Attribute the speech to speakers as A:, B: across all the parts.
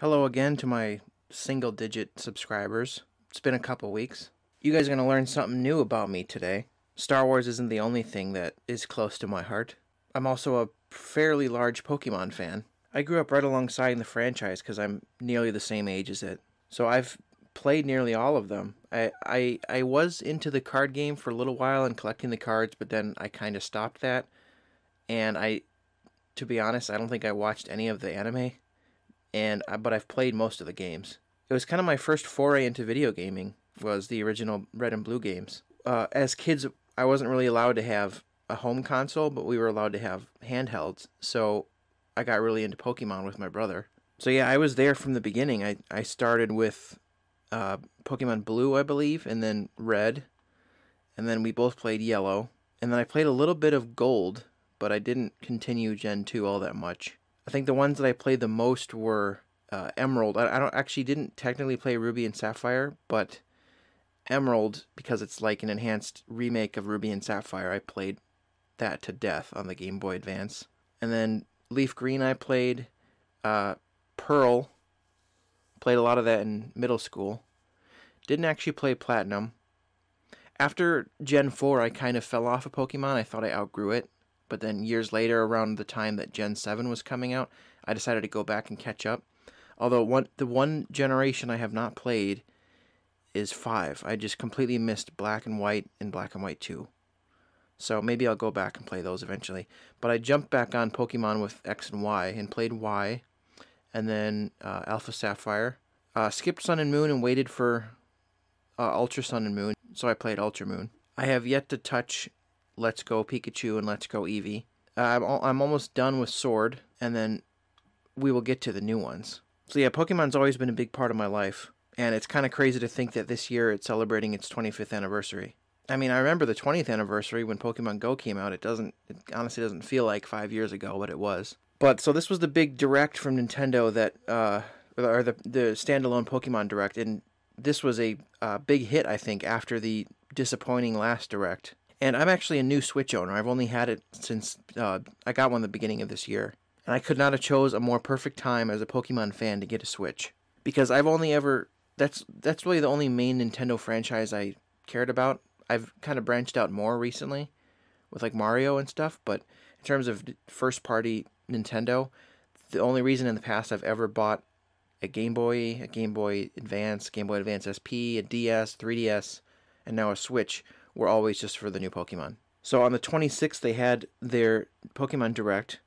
A: Hello again to my single-digit subscribers. It's been a couple weeks. You guys are going to learn something new about me today. Star Wars isn't the only thing that is close to my heart. I'm also a fairly large Pokemon fan. I grew up right alongside the franchise because I'm nearly the same age as it. So I've played nearly all of them. I was into the card game for a little while and collecting the cards, but then I kind of stopped that. And to be honest, I don't think I watched any of the anime. But I've played most of the games. It was kind of my first foray into video gaming, was the original Red and Blue games. As kids, I wasn't really allowed to have a home console, but we were allowed to have handhelds, so I got really into Pokemon with my brother. So yeah, I was there from the beginning. I started with Pokemon Blue, I believe, and then Red, and then we both played Yellow, and then I played a little bit of Gold, but I didn't continue Gen 2 all that much. I think the ones that I played the most were Emerald. I didn't technically play Ruby and Sapphire, but Emerald, because it's like an enhanced remake of Ruby and Sapphire, I played that to death on the Game Boy Advance. And then Leaf Green I played. Pearl, played a lot of that in middle school. Didn't actually play Platinum. After Gen 4, I kind of fell off of Pokemon. I thought I outgrew it. But then years later, around the time that Gen 7 was coming out, I decided to go back and catch up. Although the one generation I have not played is 5. I just completely missed Black and White and Black and White 2. So maybe I'll go back and play those eventually. But I jumped back on Pokemon with X and Y and played Y. And then Alpha Sapphire. Skipped Sun and Moon and waited for Ultra Sun and Moon. So I played Ultra Moon. I have yet to touch Let's Go Pikachu and Let's Go Eevee. I'm almost done with Sword, and then we will get to the new ones. So yeah, Pokemon's always been a big part of my life, and it's kind of crazy to think that this year it's celebrating its 25th anniversary. I mean, I remember the 20th anniversary when Pokemon Go came out. It honestly doesn't feel like 5 years ago, but it was. So this was the big direct from Nintendo that, or the standalone Pokemon Direct, and this was a big hit, I think, after the disappointing last Direct. And I'm actually a new Switch owner. I've only had it since I got one at the beginning of this year. And I could not have chose a more perfect time as a Pokemon fan to get a Switch. Because I've only ever... That's really the only main Nintendo franchise I cared about. I've kind of branched out more recently with like Mario and stuff. But in terms of first-party Nintendo, the only reason in the past I've ever bought a Game Boy Advance, Game Boy Advance SP, a DS, 3DS, and now a Switch were always just for the new Pokemon. So on the 26th, they had their Pokemon Direct,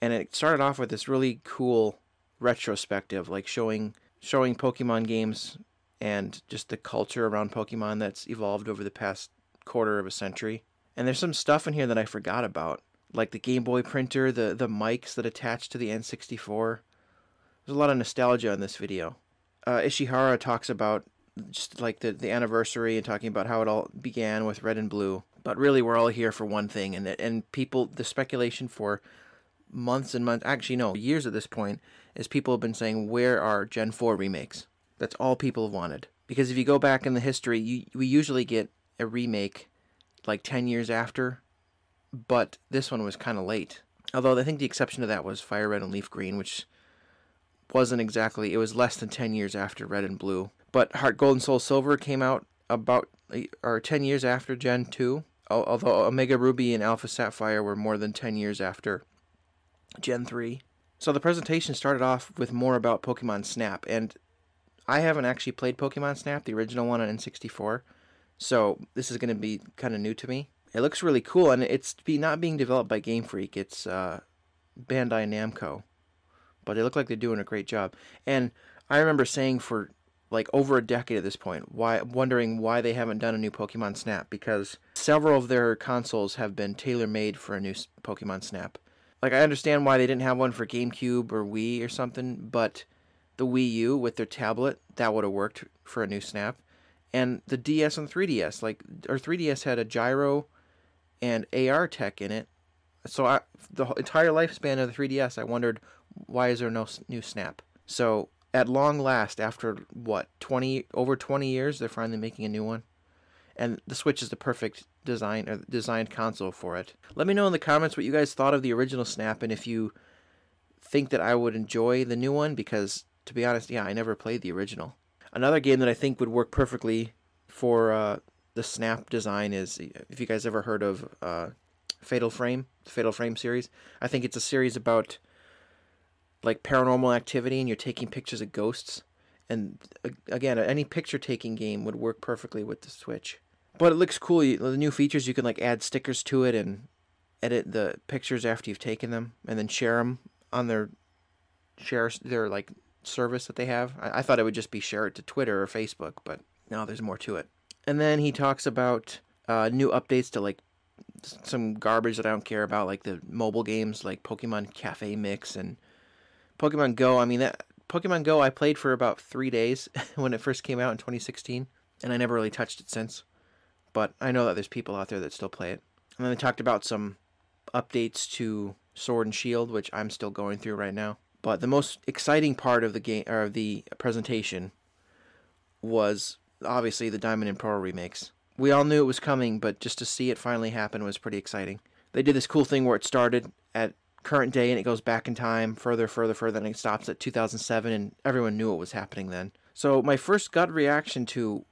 A: and it started off with this really cool retrospective, like showing Pokemon games and just the culture around Pokemon that's evolved over the past quarter of a century. And there's some stuff in here that I forgot about, like the Game Boy printer, the mics that attach to the N64. There's a lot of nostalgia in this video. Ishihara talks about just like the anniversary and talking about how it all began with Red and Blue. But really, we're all here for one thing, and people, the speculation for months and months, actually no, years at this point, is people have been saying, where are Gen 4 remakes? That's all people have wanted. Because if you go back in the history, we usually get a remake like 10 years after, but this one was kind of late. Although I think the exception to that was Fire Red and Leaf Green, which wasn't exactly, it was less than 10 years after Red and Blue. But Heart Gold and Soul Silver came out about 10 years after Gen 2, although Omega Ruby and Alpha Sapphire were more than 10 years after Gen 3. So the presentation started off with more about Pokemon Snap, and I haven't actually played Pokemon Snap, the original one on N64, so this is going to be kind of new to me. It looks really cool, and it's not being developed by Game Freak, it's Bandai Namco, but they look like they're doing a great job. And I remember saying for like over a decade at this point, wondering why they haven't done a new Pokemon Snap, because several of their consoles have been tailor-made for a new Pokemon Snap. Like, I understand why they didn't have one for GameCube or Wii or something, but the Wii U with their tablet, that would have worked for a new Snap. And the DS and 3DS, our 3DS had a gyro and AR tech in it. So the entire lifespan of the 3DS, I wondered, why is there no new Snap? So at long last, after what, over 20 years, they're finally making a new one. And the Switch is the perfect designed console for it. Let me know in the comments what you guys thought of the original Snap, and if you think that I would enjoy the new one, because to be honest, yeah, I never played the original. Another game that I think would work perfectly for the Snap design is, if you guys ever heard of Fatal Frame, the Fatal Frame series. I think it's a series about like paranormal activity, and you're taking pictures of ghosts. And again, any picture taking game would work perfectly with the Switch. But it looks cool. The new features, you can like add stickers to it and edit the pictures after you've taken them, and then share them on their like service that they have. I thought it would just be share it to Twitter or Facebook, but no, there's more to it. And then he talks about new updates to like some garbage that I don't care about, like the mobile games like Pokemon Cafe Mix and Pokemon Go. I mean, that Pokemon Go I played for about 3 days when it first came out in 2016, and I never really touched it since. But I know that there's people out there that still play it. And then they talked about some updates to Sword and Shield, which I'm still going through right now. But the most exciting part of the game, or the presentation, was obviously the Diamond and Pearl remakes. We all knew it was coming, but just to see it finally happen was pretty exciting. They did this cool thing where it started at current day and it goes back in time further, and it stops at 2007, and everyone knew it was happening then. So my first gut reaction to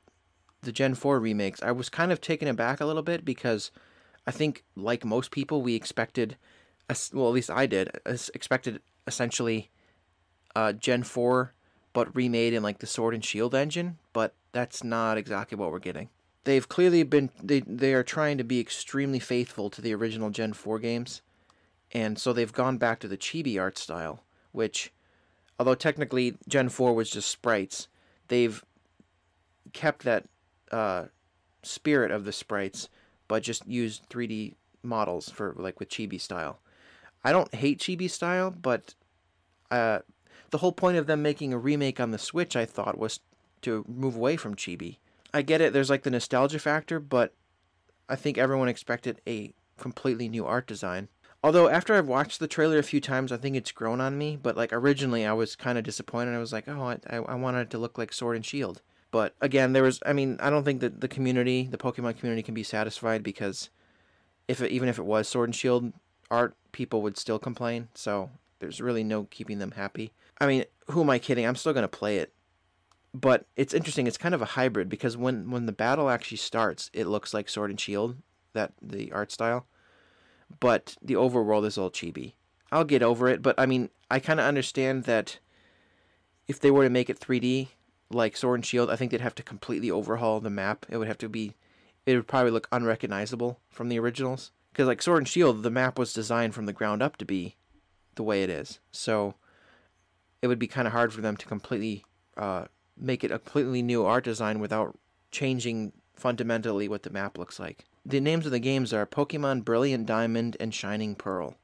A: the Gen 4 remakes, I was kind of taken aback a little bit, because I think, like most people, we expected, well, at least I did, expected essentially Gen 4, but remade in like the Sword and Shield engine, but that's not exactly what we're getting. They've clearly been, they are trying to be extremely faithful to the original Gen 4 games, and so they've gone back to the chibi art style, which, although technically Gen 4 was just sprites, they've kept that spirit of the sprites, but just used 3D models for like with chibi style. I don't hate chibi style, but the whole point of them making a remake on the Switch, I thought, was to move away from chibi. I get it, there's like the nostalgia factor, but I think everyone expected a completely new art design. Although after I've watched the trailer a few times, I think it's grown on me, but like originally I was kind of disappointed. I was like, oh, I wanted it to look like Sword and Shield. But again, I don't think that the community, the Pokemon community, can be satisfied, because even if it was Sword and Shield art, people would still complain. So there's really no keeping them happy. I mean, who am I kidding? I'm still going to play it. But it's interesting. It's kind of a hybrid, because when the battle actually starts, it looks like Sword and Shield, the art style. But the overworld is all chibi. I'll get over it, but I mean, I kind of understand that if they were to make it 3D, like Sword and Shield, I think they'd have to completely overhaul the map. It would probably look unrecognizable from the originals. Because like Sword and Shield, the map was designed from the ground up to be the way it is. So it would be kind of hard for them to completely make it a completely new art design without changing fundamentally what the map looks like. The names of the games are Pokemon Brilliant Diamond and Shining Pearl,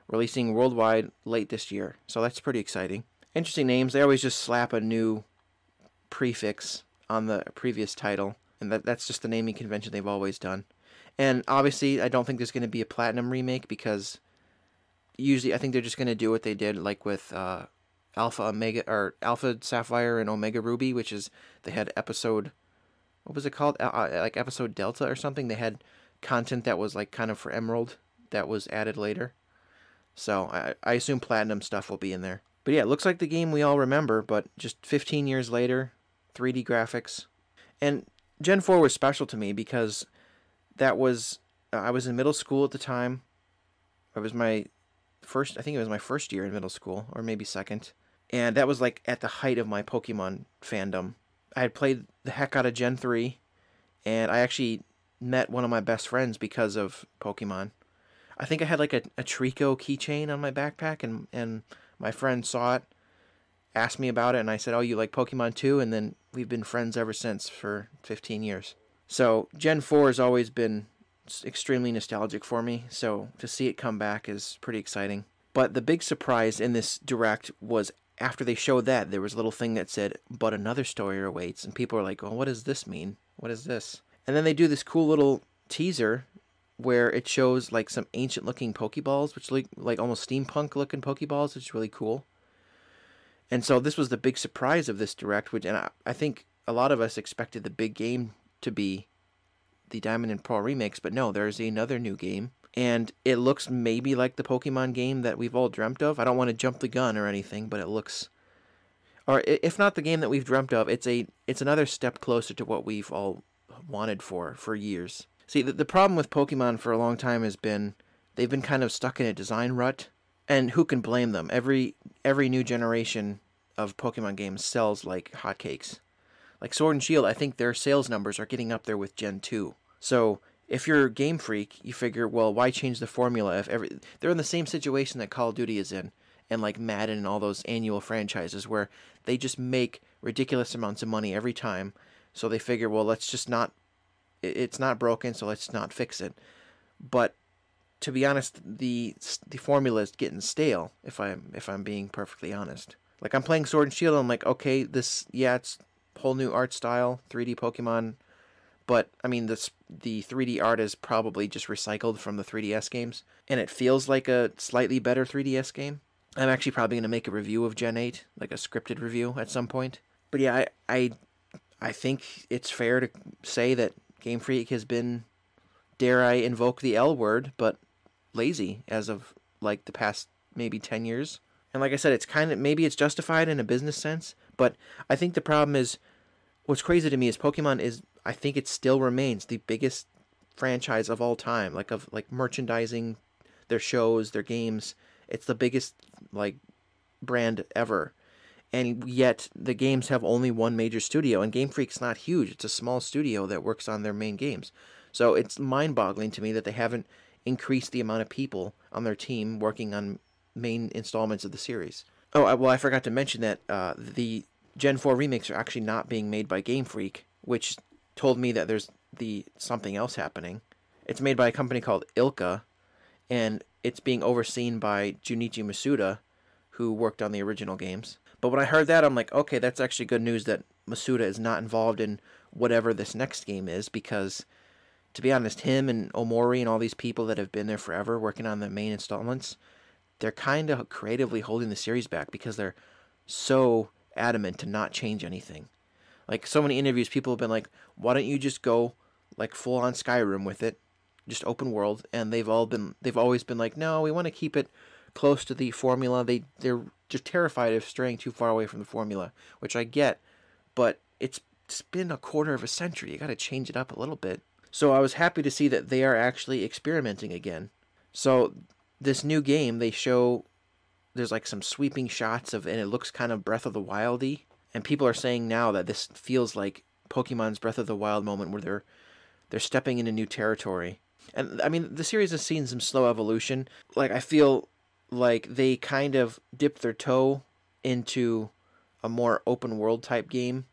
A: releasing worldwide late this year. So that's pretty exciting. Interesting names. They always just slap a new prefix on the previous title, and that's just the naming convention they've always done. And obviously, I don't think there's going to be a Platinum remake, because usually I think they're just going to do what they did like with Alpha Sapphire and Omega Ruby, which is they had episode, what was it called? Like episode Delta or something. They had content that was like kind of for Emerald that was added later. So I assume Platinum stuff will be in there. But yeah, it looks like the game we all remember, but just 15 years later, 3D graphics. And Gen 4 was special to me because that was, I was in middle school at the time. It was I think it was my first year in middle school, or maybe second. And that was like at the height of my Pokemon fandom. I had played the heck out of Gen 3, and I actually met one of my best friends because of Pokemon. I think I had like a Trico keychain on my backpack, and my friend saw it, asked me about it, and I said, oh, you like Pokemon too? And then we've been friends ever since for 15 years. So Gen 4 has always been extremely nostalgic for me, so to see it come back is pretty exciting. But the big surprise in this Direct was after they showed that, there was a little thing that said, but another story awaits, and people were like, well, what does this mean? What is this? And then they do this cool little teaser where it shows like some ancient-looking Pokeballs, which look like almost steampunk-looking Pokeballs, which is really cool. And so this was the big surprise of this Direct, and I think a lot of us expected the big game to be the Diamond and Pearl remakes, but no, there's another new game, and it looks maybe like the Pokemon game that we've all dreamt of. I don't want to jump the gun or anything, but it looks or if not the game that we've dreamt of, it's another step closer to what we've all wanted for years. See, the problem with Pokemon for a long time has been they've been kind of stuck in a design rut, and who can blame them? Every new generation of Pokemon games sells like hotcakes. Like Sword and Shield, I think their sales numbers are getting up there with Gen 2. So if you're a Game Freak, you figure, well, why change the formula if they're in the same situation that Call of Duty is in, and like Madden and all those annual franchises where they just make ridiculous amounts of money every time. So they figure, well, let's just not, it's not broken, so let's not fix it. But to be honest, the formula is getting stale. If I'm being perfectly honest, like I'm playing Sword and Shield, and I'm like, okay, it's whole new art style, 3D Pokemon, but I mean the 3D art is probably just recycled from the 3DS games, and it feels like a slightly better 3DS game. I'm actually probably going to make a review of Gen 8, like a scripted review at some point. But yeah, I think it's fair to say that Game Freak has been, dare I invoke the L word, but lazy as of like the past maybe 10 years. And like I said, maybe it's justified in a business sense, but I think the problem is, what's crazy to me is I think it still remains the biggest franchise of all time, like merchandising, their shows, their games. It's the biggest like brand ever. And yet the games have only one major studio, and Game Freak's not huge. It's a small studio that works on their main games. So it's mind-boggling to me that they haven't increased the amount of people on their team working on main installments of the series. Oh, well, I forgot to mention that the Gen 4 remakes are actually not being made by Game Freak, which told me that there's something else happening. It's made by a company called ILCA, and it's being overseen by Junichi Masuda, who worked on the original games. But when I heard that, I'm like, okay, that's actually good news that Masuda is not involved in whatever this next game is, because, to be honest, him and Omori and all these people that have been there forever working on the main installments, they're kind of creatively holding the series back because they're so adamant to not change anything. Like, so many interviews, people have been like, why don't you just go, like, full-on Skyrim with it, just open world, and they've always been like, no, we want to keep it close to the formula. They're just terrified of straying too far away from the formula, which I get, but it's been a quarter of a century. You got to change it up a little bit. So I was happy to see that they are actually experimenting again. So this new game, they show there's like some sweeping shots of, and it looks kind of Breath of the Wild-y, and people are saying now that this feels like Pokemon's Breath of the Wild moment where they're stepping into new territory. And I mean, the series has seen some slow evolution. Like, I feel like they kind of dipped their toe into a more open world type game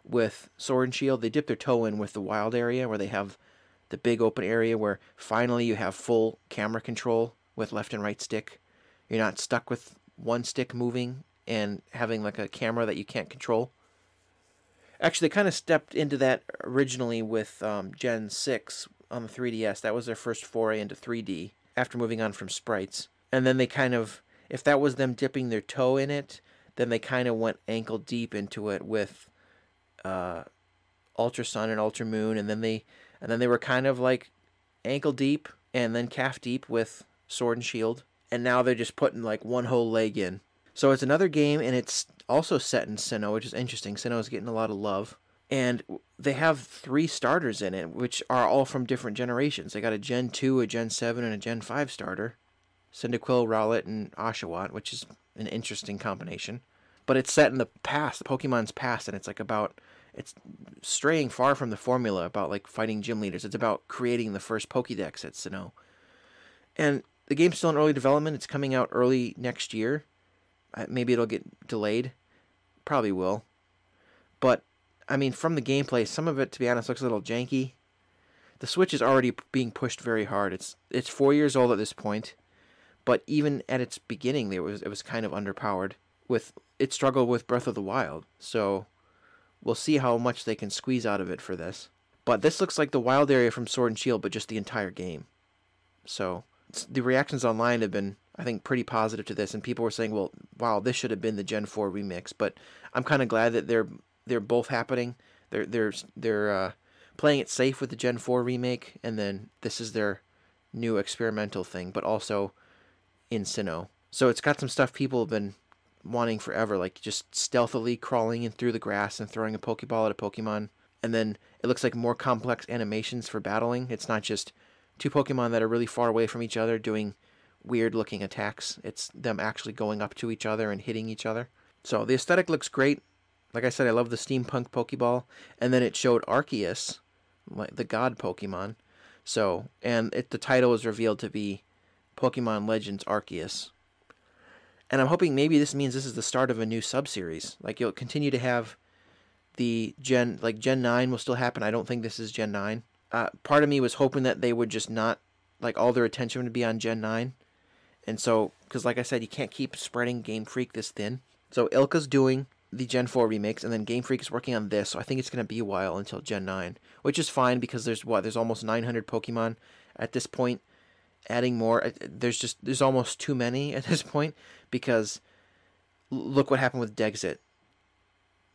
A: with Sword and Shield. They dipped their toe in with the wild area, where they have the big open area where finally you have full camera control with left and right stick. You're not stuck with one stick moving and having like a camera that you can't control. Actually, they kind of stepped into that originally with Gen 6 on the 3DS. That was their first foray into 3D after moving on from sprites. And then they kind of, if that was them dipping their toe in it, then they kind of went ankle deep into it with Ultra Sun and Ultra Moon, and then they were kind of like ankle deep and then calf deep with Sword and Shield, and now they're just putting like one whole leg in. So it's another game, and it's also set in Sinnoh, which is interesting. Sinnoh is getting a lot of love, and they have 3 starters in it, which are all from different generations. They got a Gen 2, a Gen 7, and a Gen 5 starter. Cyndaquil, Rowlet, and Oshawott, which is an interesting combination. But it's set in the past, the Pokemon's past, and it's straying far from the formula about like fighting gym leaders. It's about creating the first Pokédex at Sinnoh. And the game's still in early development. It's coming out early next year. Maybe it'll get delayed. Probably will. But, I mean, from the gameplay, some of it, to be honest, looks a little janky. The Switch is already being pushed very hard. It's 4 years old at this point. But even at its beginning, it was kind of underpowered. It struggled with Breath of the Wild. So we'll see how much they can squeeze out of it for this. But this looks like the wild area from Sword and Shield, but just the entire game. So the reactions online have been, I think, pretty positive to this. And people were saying, well, wow, this should have been the Gen 4 remix. But I'm kind of glad that they're both happening. They're playing it safe with the Gen 4 remake, and then this is their new experimental thing, but also in Sinnoh. So it's got some stuff people have been wanting forever, like just stealthily crawling in through the grass and throwing a Pokeball at a Pokemon. And then it looks like more complex animations for battling. It's not just two Pokemon that are really far away from each other doing weird looking attacks. It's them actually going up to each other and hitting each other. So the aesthetic looks great. Like I said, I love the steampunk Pokeball. And then it showed Arceus, like the god Pokemon. So, and the title was revealed to be Pokemon Legends Arceus. And I'm hoping maybe this means this is the start of a new sub-series. Like, you'll continue to have the Gen 9 will still happen. I don't think this is Gen 9. Part of me was hoping that they would just not, like, all their attention would be on Gen 9. And so, because like I said, you can't keep spreading Game Freak this thin. So Ilka's doing the Gen 4 remakes, and then Game Freak is working on this. So I think it's going to be a while until Gen 9, which is fine because there's almost 900 Pokemon at this point. Adding more, there's almost too many at this point, because look what happened with Dexit.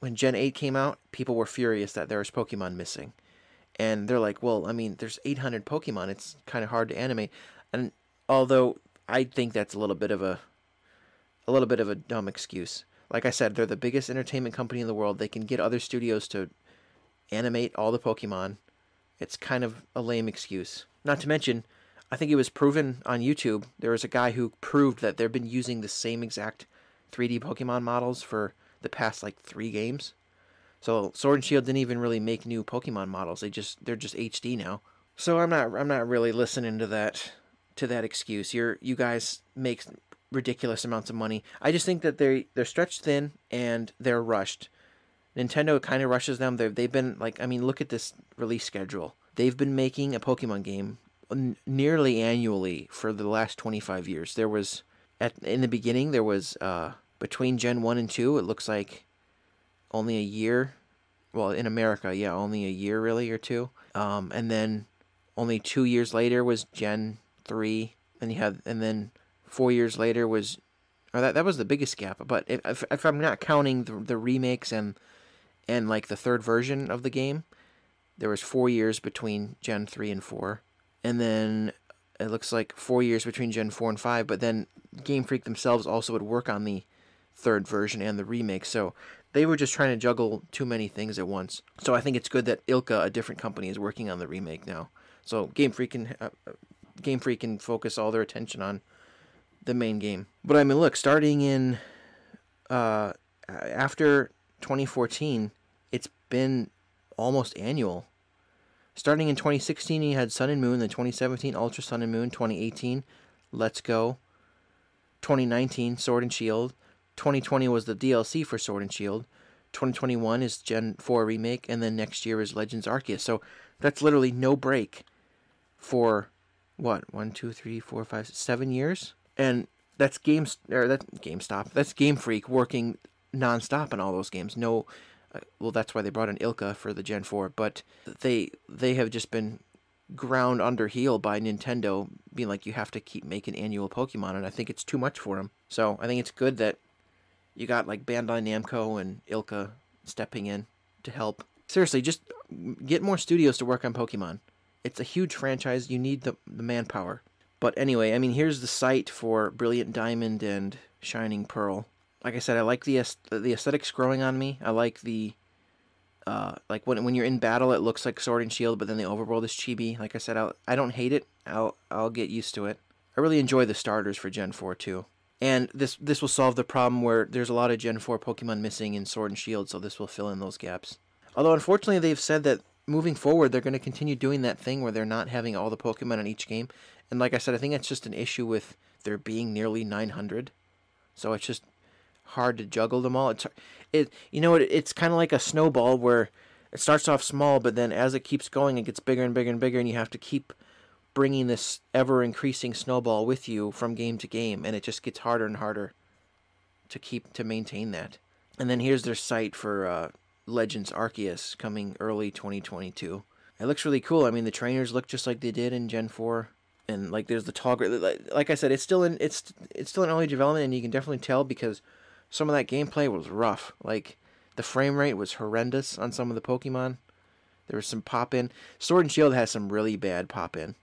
A: When Gen 8 came out, people were furious that there was Pokemon missing. And they're like, well, I mean, there's 800 Pokemon. It's kind of hard to animate. And although I think that's a little bit of a dumb excuse. Like I said, they're the biggest entertainment company in the world. They can get other studios to animate all the Pokemon. It's kind of a lame excuse. Not to mention, I think it was proven on YouTube. There was a guy who proved that they've been using the same exact 3D Pokemon models for the past, like, 3 games. So Sword and Shield didn't even really make new Pokemon models. They're just HD now. So I'm not really listening to that excuse. You guys make ridiculous amounts of money. I just think that they're stretched thin and they're rushed. Nintendo kind of rushes them. They've been, like, I mean, look at this release schedule. They've been making a Pokemon game nearly annually for the last 25 years. There was in the beginning there was between Gen 1 and 2, it looks like only a year. Well, in America, yeah, only a year really, or 2. And then only 2 years later was Gen 3, and then 4 years later was, or that was the biggest gap. But if I'm not counting the remakes and like the third version of the game, there was 4 years between Gen 3 and 4. And then it looks like 4 years between Gen 4 and 5, but then Game Freak themselves also would work on the third version and the remake, so they were just trying to juggle too many things at once. So I think it's good that Ilka, a different company, is working on the remake now. So Game Freak can focus all their attention on the main game. But I mean, look, starting in after 2014, it's been almost annual. Starting in 2016, you had Sun and Moon. Then 2017, Ultra Sun and Moon. 2018, Let's Go. 2019, Sword and Shield. 2020 was the DLC for Sword and Shield. 2021 is Gen 4 remake, and then next year is Legends Arceus. So that's literally no break for what, 7 years, and that's GameStop. That's Game Freak working nonstop in all those games. No. Well, that's why they brought in Ilka for the Gen 4, but they have just been ground under heel by Nintendo, being like, you have to keep making annual Pokemon, and I think it's too much for them. So I think it's good that you got, like, Bandai Namco and Ilka stepping in to help. Seriously, just get more studios to work on Pokemon. It's a huge franchise. You need the manpower. But anyway, I mean, here's the site for Brilliant Diamond and Shining Pearl. Like I said, I like the aesthetics growing on me. I like the like when you're in battle, it looks like Sword and Shield, but then the overworld is chibi. Like I said, I don't hate it. I'll get used to it. I really enjoy the starters for Gen 4 too, and this will solve the problem where there's a lot of Gen 4 Pokemon missing in Sword and Shield, so this will fill in those gaps. Although unfortunately, they've said that moving forward, they're going to continue doing that thing where they're not having all the Pokemon in each game. And like I said, I think that's just an issue with there being nearly 900, so it's just hard to juggle them all. It's kind of like a snowball where it starts off small, but then as it keeps going, it gets bigger and bigger and bigger, and you have to keep bringing this ever increasing snowball with you from game to game, and it just gets harder and harder to maintain that. And then here's their site for Legends Arceus coming early 2022. It looks really cool. I mean, the trainers look just like they did in Gen 4. And like there's the tall, like I said, it's still in early development, and you can definitely tell because some of that gameplay was rough. Like, the frame rate was horrendous on some of the Pokemon. There was some pop-in. Sword and Shield has some really bad pop-in.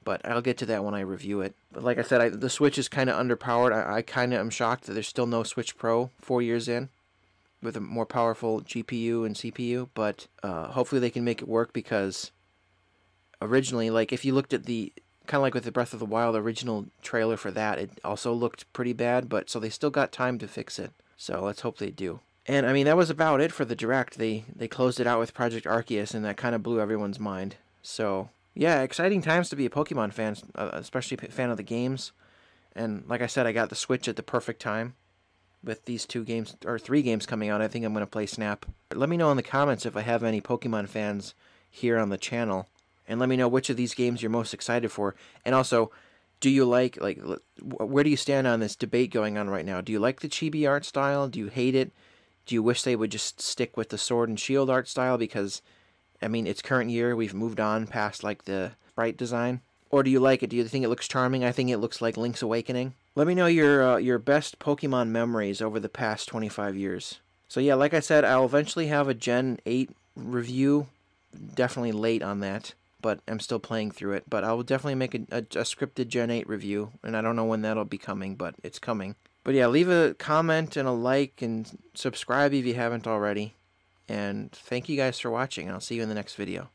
A: but I'll get to that when I review it. But like I said, the Switch is kind of underpowered. I kind of am shocked that there's still no Switch Pro 4 years in with a more powerful GPU and CPU, but hopefully they can make it work, because originally, like, if you looked at the, kind of like with the Breath of the Wild original trailer for that, it also looked pretty bad, but so they still got time to fix it. So let's hope they do. And I mean, that was about it for the Direct. They closed it out with Project Arceus, and that kind of blew everyone's mind. So yeah, exciting times to be a Pokemon fan, especially a fan of the games. And like I said, I got the Switch at the perfect time with these 2 games, or 3 games coming out. I think I'm going to play Snap. Let me know in the comments if I have any Pokemon fans here on the channel, and let me know which of these games you're most excited for. And also, do you like, where do you stand on this debate going on right now? Do you like the chibi art style? Do you hate it? Do you wish they would just stick with the Sword and Shield art style? Because, I mean, it's current year. We've moved on past, like, the sprite design. Or do you like it? Do you think it looks charming? I think it looks like Link's Awakening. Let me know your best Pokemon memories over the past 25 years. So yeah, like I said, I'll eventually have a Gen 8 review. Definitely late on that, but I'm still playing through it. But I will definitely make a scripted Gen 8 review, and I don't know when that'll be coming, but it's coming. But yeah, leave a comment and a like and subscribe if you haven't already. And thank you guys for watching. I'll see you in the next video.